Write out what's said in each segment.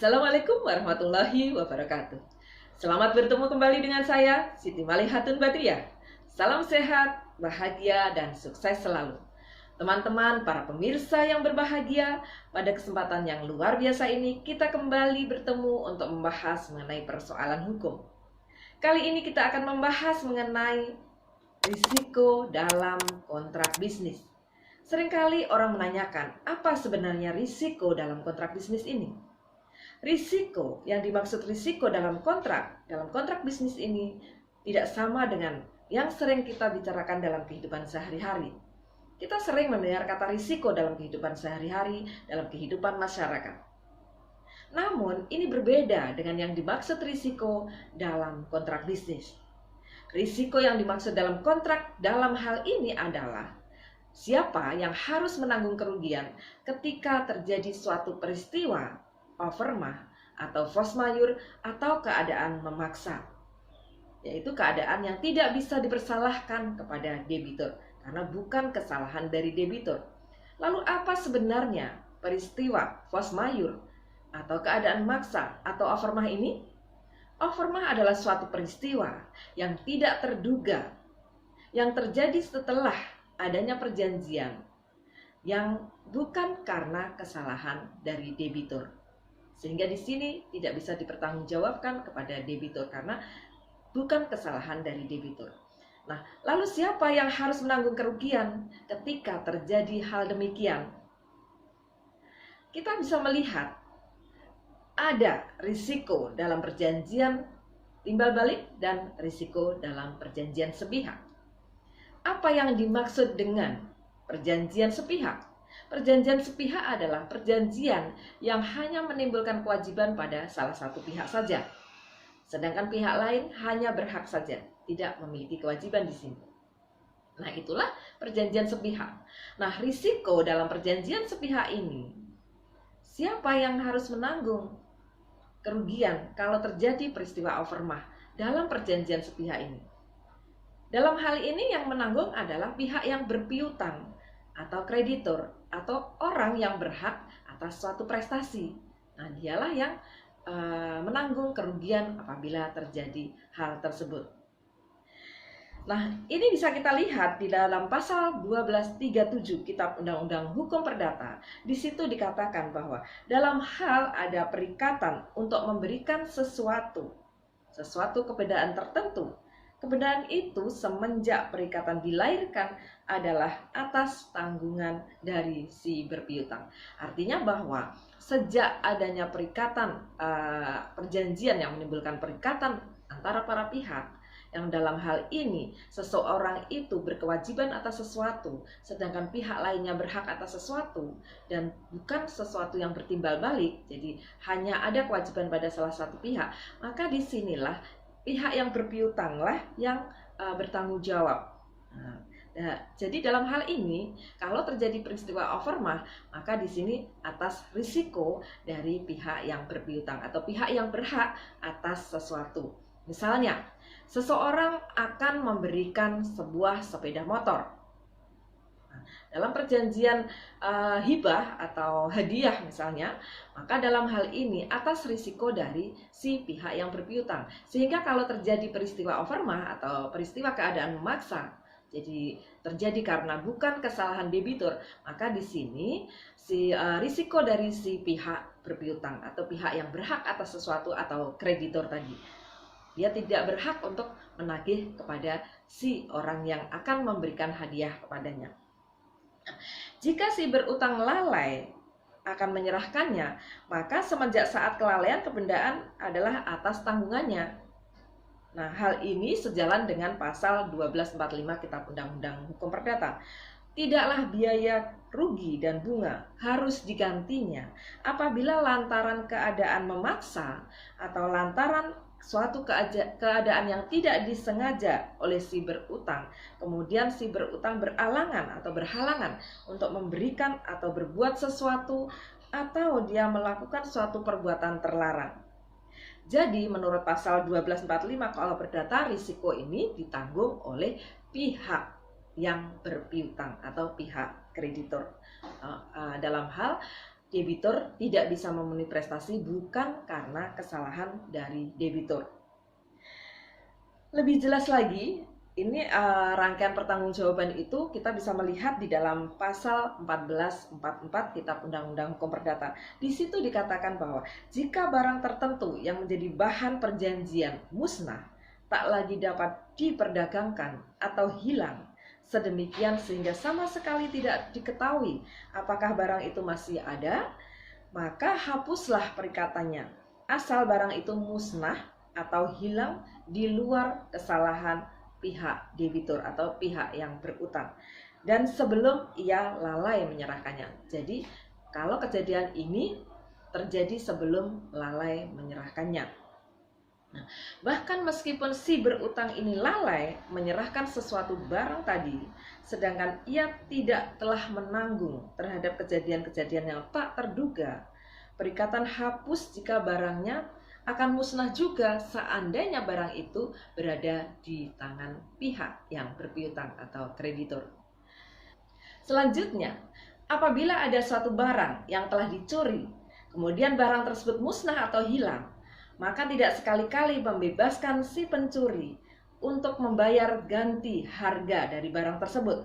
Assalamualaikum warahmatullahi wabarakatuh. Selamat bertemu kembali dengan saya, Siti Malihatun Badriah. Salam sehat, bahagia, dan sukses selalu. Teman-teman, para pemirsa yang berbahagia, pada kesempatan yang luar biasa ini, kita kembali bertemu untuk membahas mengenai persoalan hukum. Kali ini kita akan membahas mengenai risiko dalam kontrak bisnis. Seringkali orang menanyakan, apa sebenarnya risiko dalam kontrak bisnis ini? Risiko yang dimaksud risiko dalam kontrak bisnis ini tidak sama dengan yang sering kita bicarakan dalam kehidupan sehari-hari. Kita sering mendengar kata risiko dalam kehidupan sehari-hari, dalam kehidupan masyarakat. Namun, ini berbeda dengan yang dimaksud risiko dalam kontrak bisnis. Risiko yang dimaksud dalam kontrak dalam hal ini adalah siapa yang harus menanggung kerugian ketika terjadi suatu peristiwa overmah atau force majeure atau keadaan memaksa, yaitu keadaan yang tidak bisa dipersalahkan kepada debitur karena bukan kesalahan dari debitur. Lalu apa sebenarnya peristiwa force majeure atau keadaan maksa atau overmah ini? Overmah adalah suatu peristiwa yang tidak terduga yang terjadi setelah adanya perjanjian yang bukan karena kesalahan dari debitur. Sehingga di sini tidak bisa dipertanggungjawabkan kepada debitur karena bukan kesalahan dari debitur. Nah, lalu siapa yang harus menanggung kerugian ketika terjadi hal demikian? Kita bisa melihat ada risiko dalam perjanjian timbal balik dan risiko dalam perjanjian sepihak. Apa yang dimaksud dengan perjanjian sepihak? Perjanjian sepihak adalah perjanjian yang hanya menimbulkan kewajiban pada salah satu pihak saja. Sedangkan pihak lain hanya berhak saja, tidak memiliki kewajiban di sini. Nah, itulah perjanjian sepihak. Nah, risiko dalam perjanjian sepihak ini, siapa yang harus menanggung kerugian kalau terjadi peristiwa overmah dalam perjanjian sepihak ini? Dalam hal ini yang menanggung adalah pihak yang berpiutang atau kreditor atau orang yang berhak atas suatu prestasi. Nah, dialah yang menanggung kerugian apabila terjadi hal tersebut. Nah, ini bisa kita lihat di dalam pasal 1237 Kitab Undang-Undang Hukum Perdata. Di situ dikatakan bahwa dalam hal ada perikatan untuk memberikan sesuatu kebenaran tertentu, kebenaran itu semenjak perikatan dilahirkan adalah atas tanggungan dari si berpiutang. Artinya bahwa sejak adanya perikatan, perjanjian yang menimbulkan perikatan antara para pihak, yang dalam hal ini seseorang itu berkewajiban atas sesuatu, sedangkan pihak lainnya berhak atas sesuatu, dan bukan sesuatu yang bertimbal balik, jadi hanya ada kewajiban pada salah satu pihak, maka disinilah pihak yang berpiutanglah yang bertanggung jawab. Jadi dalam hal ini, kalau terjadi peristiwa overmah, maka di sini atas risiko dari pihak yang berpiutang atau pihak yang berhak atas sesuatu. Misalnya, seseorang akan memberikan sebuah sepeda motor. Dalam perjanjian hibah atau hadiah misalnya, maka dalam hal ini atas risiko dari si pihak yang berpiutang. Sehingga kalau terjadi peristiwa overmah atau peristiwa keadaan memaksa, jadi terjadi karena bukan kesalahan debitur, maka di sini si risiko dari si pihak berpiutang atau pihak yang berhak atas sesuatu atau kreditor tadi, dia tidak berhak untuk menagih kepada si orang yang akan memberikan hadiah kepadanya. Jika si berutang lalai akan menyerahkannya, maka semenjak saat kelalaian kebendaan adalah atas tanggungannya. Nah, hal ini sejalan dengan pasal 1245 Kitab Undang-Undang Hukum Perdata. Tidaklah biaya rugi dan bunga harus digantinya apabila lantaran keadaan memaksa atau lantaran suatu keadaan yang tidak disengaja oleh si berutang, kemudian si berutang beralangan atau berhalangan untuk memberikan atau berbuat sesuatu, atau dia melakukan suatu perbuatan terlarang. Jadi menurut pasal 1245 kalau perdata, risiko ini ditanggung oleh pihak yang berpiutang atau pihak kreditor dalam hal debitur tidak bisa memenuhi prestasi bukan karena kesalahan dari debitur. Lebih jelas lagi, ini rangkaian pertanggungjawaban itu kita bisa melihat di dalam pasal 1444 Kitab Undang-Undang Hukum Perdata. Di situ dikatakan bahwa jika barang tertentu yang menjadi bahan perjanjian musnah, tak lagi dapat diperdagangkan atau hilang, sedemikian sehingga sama sekali tidak diketahui apakah barang itu masih ada, maka hapuslah perikatannya, asal barang itu musnah atau hilang di luar kesalahan pihak debitur atau pihak yang berutang, dan sebelum ia lalai menyerahkannya. Jadi kalau kejadian ini terjadi sebelum lalai menyerahkannya. Nah, bahkan meskipun si berutang ini lalai menyerahkan sesuatu barang tadi, sedangkan ia tidak telah menanggung terhadap kejadian-kejadian yang tak terduga, perikatan hapus jika barangnya akan musnah juga seandainya barang itu berada di tangan pihak yang berpiutang atau kreditur. Selanjutnya, apabila ada suatu barang yang telah dicuri, kemudian barang tersebut musnah atau hilang, maka tidak sekali-kali membebaskan si pencuri untuk membayar ganti harga dari barang tersebut.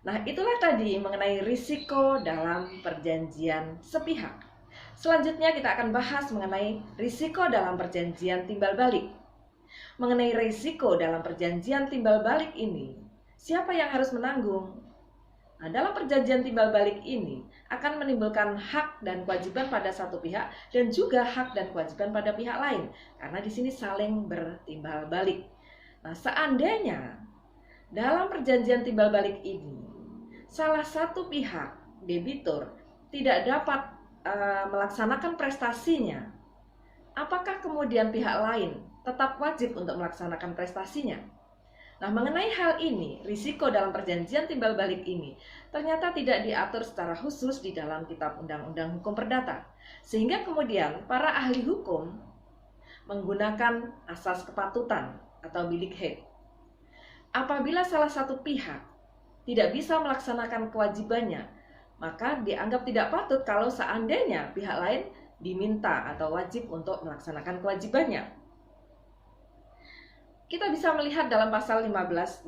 Nah, itulah tadi mengenai risiko dalam perjanjian sepihak. Selanjutnya kita akan bahas mengenai risiko dalam perjanjian timbal balik. Mengenai risiko dalam perjanjian timbal balik ini, siapa yang harus menanggung? Nah, dalam perjanjian timbal balik ini akan menimbulkan hak dan kewajiban pada satu pihak dan juga hak dan kewajiban pada pihak lain, karena di sini saling bertimbal balik. Nah, seandainya dalam perjanjian timbal balik ini salah satu pihak debitur tidak dapat melaksanakan prestasinya, apakah kemudian pihak lain tetap wajib untuk melaksanakan prestasinya? Nah, mengenai hal ini, risiko dalam perjanjian timbal balik ini ternyata tidak diatur secara khusus di dalam Kitab Undang-Undang Hukum Perdata, sehingga kemudian para ahli hukum menggunakan asas kepatutan atau bilik head. Apabila salah satu pihak tidak bisa melaksanakan kewajibannya, maka dianggap tidak patut kalau seandainya pihak lain diminta atau wajib untuk melaksanakan kewajibannya. Kita bisa melihat dalam pasal 1545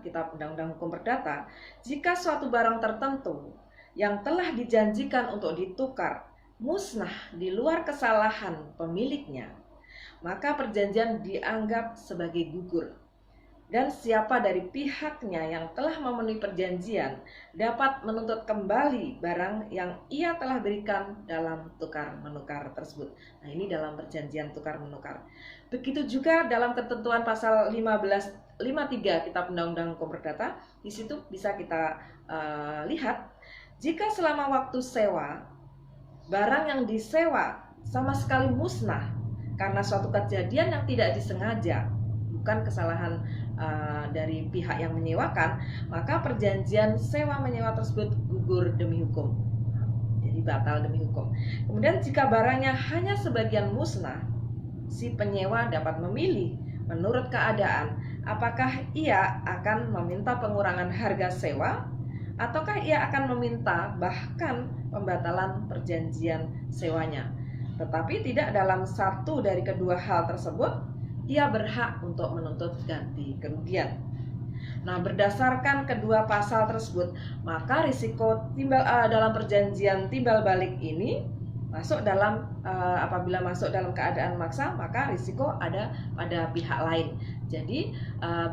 Kitab Undang-Undang Hukum Perdata, jika suatu barang tertentu yang telah dijanjikan untuk ditukar musnah di luar kesalahan pemiliknya, maka perjanjian dianggap sebagai gugur. Dan siapa dari pihaknya yang telah memenuhi perjanjian dapat menuntut kembali barang yang ia telah berikan dalam tukar-menukar tersebut. Nah, ini dalam perjanjian tukar-menukar. Begitu juga dalam ketentuan pasal 1553 Kitab Undang-Undang Hukum Perdata, di situ bisa kita lihat, jika selama waktu sewa, barang yang disewa sama sekali musnah karena suatu kejadian yang tidak disengaja, bukan kesalahan dari pihak yang menyewakan, maka perjanjian sewa menyewa tersebut gugur demi hukum. Jadi batal demi hukum. Kemudian jika barangnya hanya sebagian musnah, si penyewa dapat memilih menurut keadaan apakah ia akan meminta pengurangan harga sewa ataukah ia akan meminta bahkan pembatalan perjanjian sewanya. Tetapi tidak dalam satu dari kedua hal tersebut ia berhak untuk menuntut ganti kerugian. Nah, berdasarkan kedua pasal tersebut, maka risiko dalam perjanjian timbal balik ini masuk dalam apabila masuk dalam keadaan maksa, maka risiko ada pada pihak lain. Jadi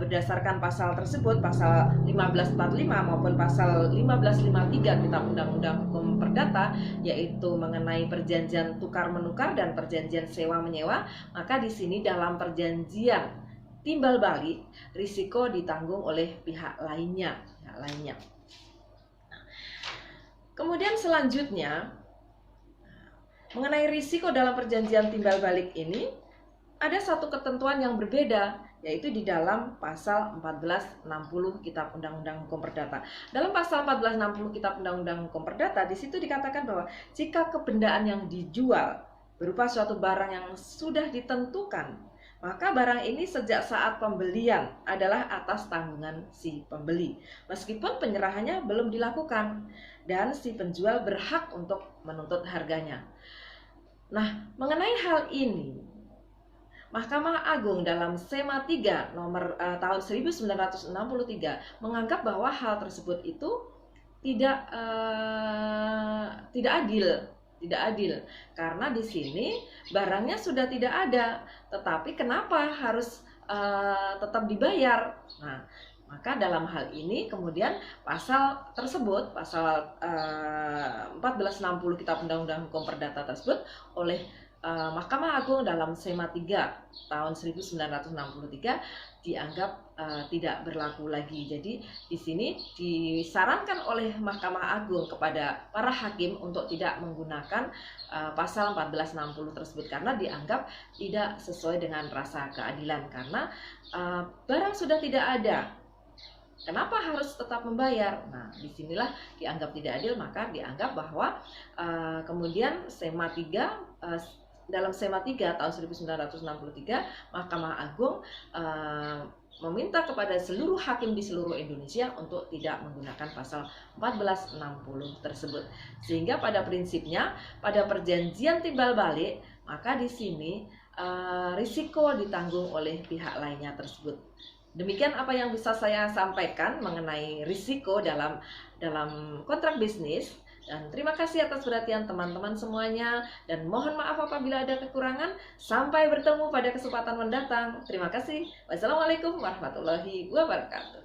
berdasarkan pasal tersebut, pasal 1545 maupun pasal 1553 Kitab Undang-Undang Hukum Perdata, yaitu mengenai perjanjian tukar-menukar dan perjanjian sewa-menyewa, maka di sini dalam perjanjian timbal balik risiko ditanggung oleh pihak lainnya. Kemudian selanjutnya mengenai risiko dalam perjanjian timbal balik ini ada satu ketentuan yang berbeda, yaitu di dalam pasal 1460 Kitab Undang-Undang Hukum Perdata. Dalam pasal 1460 Kitab Undang-Undang Hukum Perdata, di situ dikatakan bahwa jika kebendaan yang dijual berupa suatu barang yang sudah ditentukan maka barang ini sejak saat pembelian adalah atas tanggungan si pembeli, meskipun penyerahannya belum dilakukan dan si penjual berhak untuk menuntut harganya. Nah, mengenai hal ini, Mahkamah Agung dalam Sema 3 nomor tahun 1963 menganggap bahwa hal tersebut itu tidak adil. Tidak adil karena di sini barangnya sudah tidak ada, tetapi kenapa harus tetap dibayar? Nah, maka dalam hal ini kemudian pasal tersebut, pasal 1460 Kitab Undang-Undang Hukum Perdata tersebut oleh Mahkamah Agung dalam Sema 3 tahun 1963 dianggap tidak berlaku lagi. Jadi di sini disarankan oleh Mahkamah Agung kepada para hakim untuk tidak menggunakan pasal 1460 tersebut karena dianggap tidak sesuai dengan rasa keadilan, karena barang sudah tidak ada. Kenapa harus tetap membayar? Nah, disinilah dianggap tidak adil, maka dianggap bahwa kemudian Sema 3 dalam Sema 3 tahun 1963 Mahkamah Agung meminta kepada seluruh hakim di seluruh Indonesia untuk tidak menggunakan pasal 1460 tersebut. Sehingga pada prinsipnya pada perjanjian timbal balik, maka di sini risiko ditanggung oleh pihak lainnya tersebut. Demikian apa yang bisa saya sampaikan mengenai risiko dalam kontrak bisnis. Dan terima kasih atas perhatian teman-teman semuanya, dan mohon maaf apabila ada kekurangan. Sampai bertemu pada kesempatan mendatang. Terima kasih. Wassalamualaikum warahmatullahi wabarakatuh.